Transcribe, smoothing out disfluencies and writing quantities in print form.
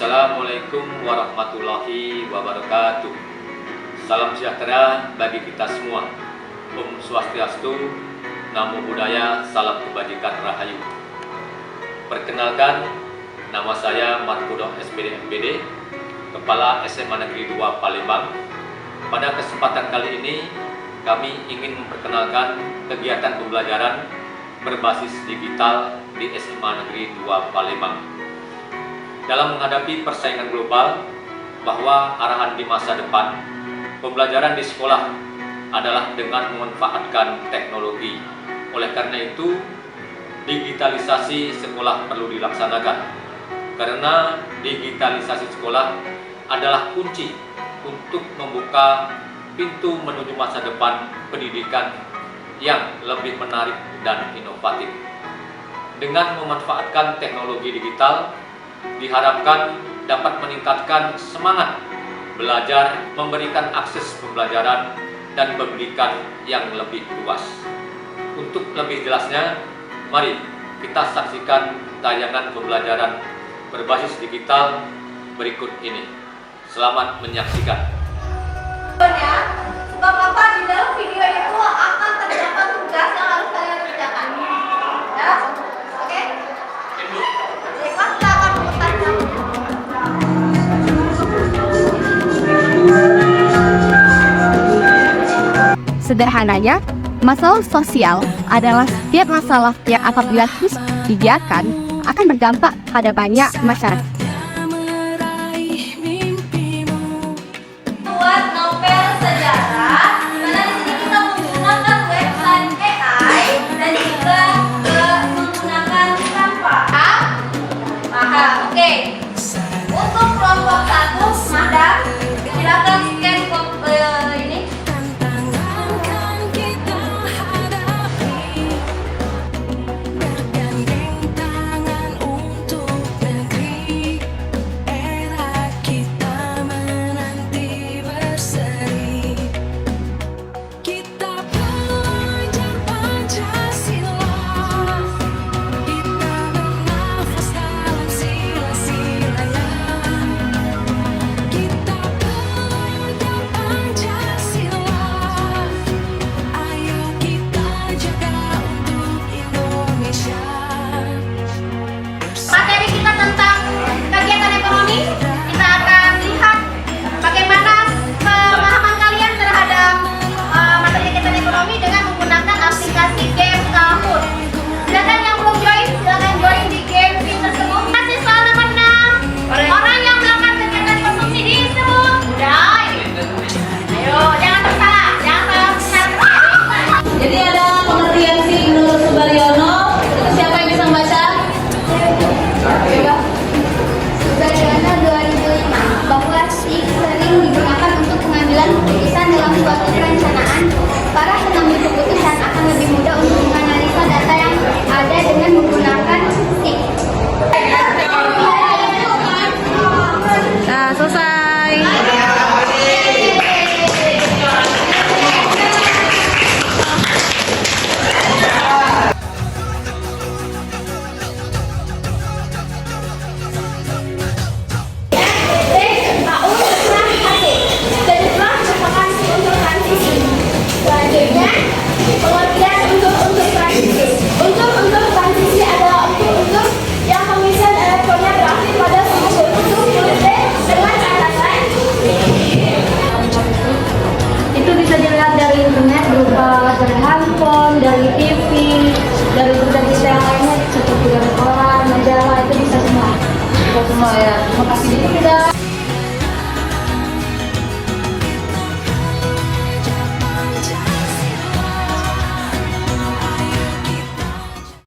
Assalamualaikum warahmatullahi wabarakatuh. Salam sejahtera bagi kita semua. Om Swastiastu, Namo Buddhaya, salam kebajikan rahayu. Perkenalkan, nama saya Markudo SPD MPD, Kepala SMA Negeri 2 Palembang. Pada kesempatan kali ini, kami ingin memperkenalkan kegiatan pembelajaran berbasis digital di SMA Negeri 2 Palembang. Dalam menghadapi persaingan global, bahwa arahan di masa depan, pembelajaran di sekolah adalah dengan memanfaatkan teknologi. Oleh karena itu, digitalisasi sekolah perlu dilaksanakan. Karena digitalisasi sekolah adalah kunci untuk membuka pintu menuju masa depan pendidikan yang lebih menarik dan inovatif. Dengan memanfaatkan teknologi digital, diharapkan dapat meningkatkan semangat belajar, memberikan akses pembelajaran dan pendidikan yang lebih luas. Untuk lebih jelasnya, mari kita saksikan tayangan pembelajaran berbasis digital berikut ini. Selamat menyaksikan. Sebab apa di dalam video itu akan terdapat tugas yang harus kalian kerjakan. Ya, oke? Baiklah, kita akan memutarnya. Sederhananya, masalah sosial adalah setiap masalah yang apabila terus dibiarkan akan berdampak pada banyak masyarakat. Buat novel sejarah, mana di sini kita menggunakan website AI dan juga menggunakan Canva. Paham? Oke. Untuk kelompok 1, Madam, silakan scan ini. Materi kita tentang kegiatan ekonomi, kita akan lihat bagaimana pemahaman kalian terhadap materi kegiatan ekonomi dengan menggunakan aplikasi game Kahoot. Silakan yang belum join, silakan join di game tersebut. Kasih soal nomor 6. Orang yang melakukan kegiatan konsumsi disebut budaya. Ayo, jangan tersalah, jangan salah. Jadi ada pengertian si menurut Subaryono. Siapa yang bisa membaca? Subaryono 2005 bahwa SIG sering digunakan untuk pengambilan keputusan dalam suatu perencanaan. Para pengambil keputusan akan lebih mudah untuk menganalisa data yang ada dengan menggunakan SIG. Nah, selesai. Selanjutnya, pengertian untuk transisi. Untuk transisi adalah untuk yang pemisahan elektronnya berakhir pada sumber untuk dengan catatan. Itu bisa dilihat dari internet berupa dari handphone, dari TV, dari berita-berita yang lainnya seperti dari koran, majalah, itu bisa semua. Bisa semua ya. Terima kasih juga.